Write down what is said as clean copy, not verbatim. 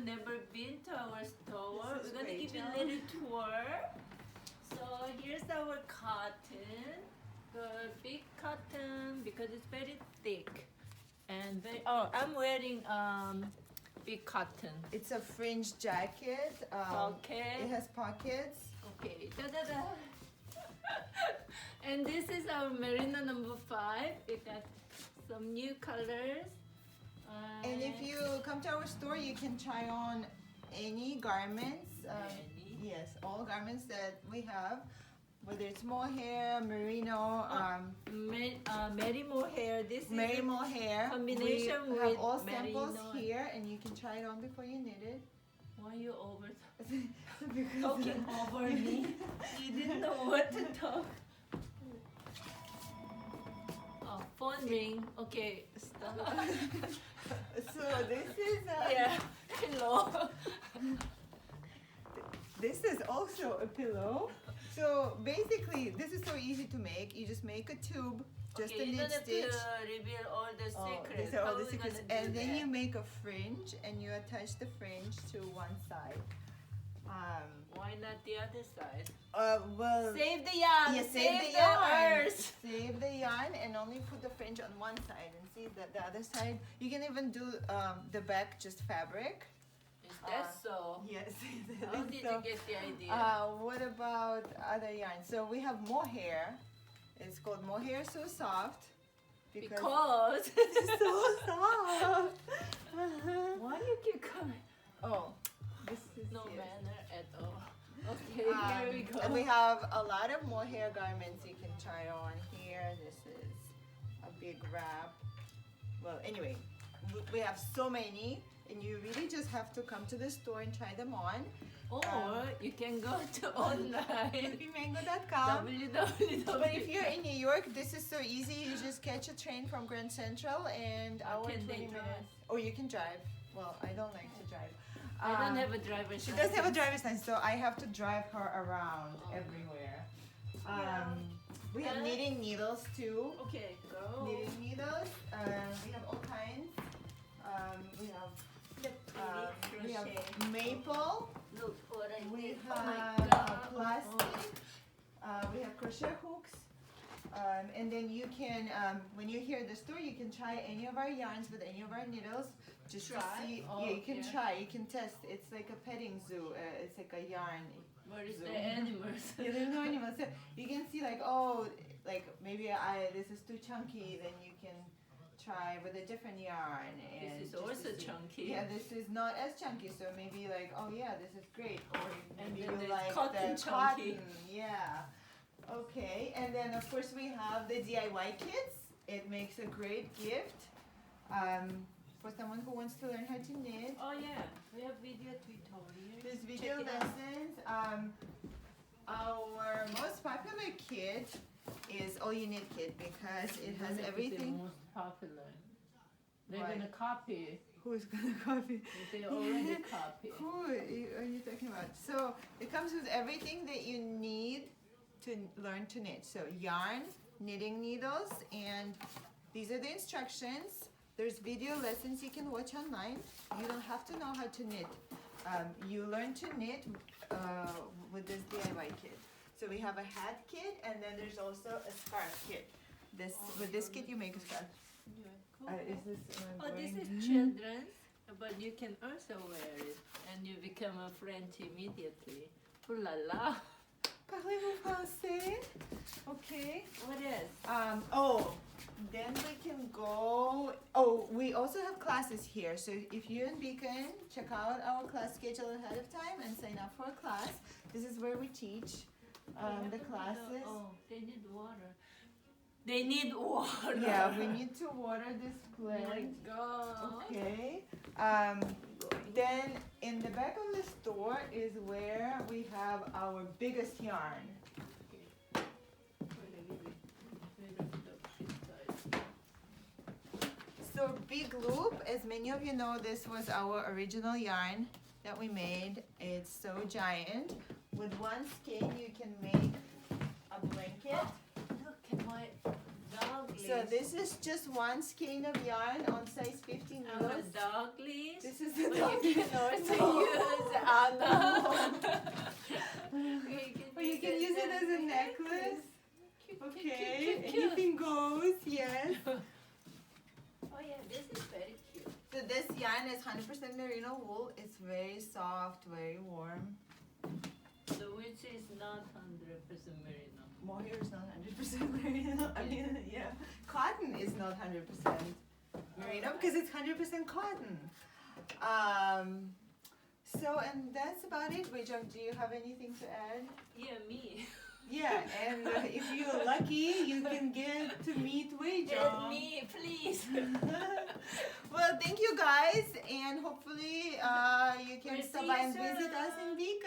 never been to our store, This is we're gonna great, give you a Jill. little tour. So here's our cotton, the big cotton because it's very thick and very. Oh, I'm wearing big cotton. It's a fringe jacket. Okay. It has pockets. Okay. Da da da. And this is our merino number 5. It got some new colors. And if you come to our store, you can try on any garments. Yes, all garments that we have, whether it's mohair, merino, Mary mohair. This is mohair. combination we with have all samples merino. here, and you can try it on before you knit it. Why you over Because talking over me? You didn't know what to talk. Oh, phone ring. Okay, stop. So this is Yeah, pillow. This is also a pillow. So basically, this is so easy to make. You just make a tube, just Okay, a you knit don't have stitch. to reveal all the secrets. These are all How the we secrets. gonna do And then that? you make a fringe, and you attach the fringe to one side. Why not the other side? Well, Save the yarn. yeah, save the yarn. earth. Save the yarn, and only put the fringe on one side, and see that the other side. You can even do the back just fabric. Is that so? Yes. How did you get the idea? What about other yarn? So we have mohair. It's called mohair so soft Because it's so soft. why you keep coming? Oh, this is No it. manner at all. Okay, here we go. And we have a lot of mohair garments you can try on here. This is a big wrap. Well, anyway, we have so many, and you really just have to come to the store and try them on. Or you can go to online. loopymango.com. www. But if you're in New York, this is so easy. You just catch a train from Grand Central and hour Can 20 they minutes. drive? Or you can drive. Well, I don't like to drive. I don't have a driver's She license. does have a driver's license, so I have to drive her around everywhere. We have knitting needles too. Okay, go. Knitting needles. We have all kinds. We have maple. Look what I We did. have Oh my God. plastic. We have crochet hooks. And then you can, when you're here at the store, you can try any of our yarns with any of our needles. Just to see. Oh, Yeah, you can yeah. try. You can test. It's like a petting zoo. It's like a yarn. Where is zoo. the animals? Yeah, there's no animals. So you can see like, oh, like maybe this is too chunky. Then you can try with a different yarn. And This is just to also see. chunky. Yeah, this is not as chunky. So maybe like, oh yeah, this is great. Or And maybe then you there's like cotton the chunky. cotton. Yeah. Okay. And then of course we have the DIY kits. It makes a great gift. For someone who wants to learn how to knit. Oh yeah, we have video tutorials. There's video Check it out. lessons. Our most popular kit is All You Knit Kit because it has It's everything. the most popular. They're Why? gonna copy. Who's gonna copy? They already copy. Who are you talking about? So it comes with everything that you need to learn to knit. So yarn, knitting needles, and these are the instructions. There's video lessons you can watch online. You don't have to know how to knit. You learn to knit with this DIY kit. So we have a hat kit, and then there's also a scarf kit. With this kit you make a scarf. Is this? Oh, this is children's, but you can also wear it, and you become a French immediately. Ooh la la! Parlez-vous français? Okay. What is? Then we can go. Oh, we also have classes here. So if you're in Beacon, check out our class schedule ahead of time and sign up for a class. This is where we teach the classes. Oh, they need water. They need water. Yeah, we need to water this Oh my plant. God. Okay. Then in the back of the store is where we have our biggest yarn. So Big Loop, as many of you know, this was our original yarn that we made. It's so giant. With one skein, you can make a blanket. Look at my dog. please. So this is just one skein of yarn on size 15 Our needles. dog leash. This is the But dog you leash. can also No. use Anna. Or you can use it as a necklace. Okay, anything goes, yes. Oh yeah, this is very cute. So this yarn is 100% merino wool. It's very soft, very warm. So which is not 100% merino. Mohair is not 100% merino. I mean, yeah. Cotton is not 100% merino because it's 100% cotton. So, and that's about it. Wei Zheng, do you have anything to add? Yeah, me. Yeah, and if you're lucky, you can get to meet Wei Get Zheng. me, please. Well, thank you guys, and hopefully you can We'll stop see by you and visit soon. us in Vic.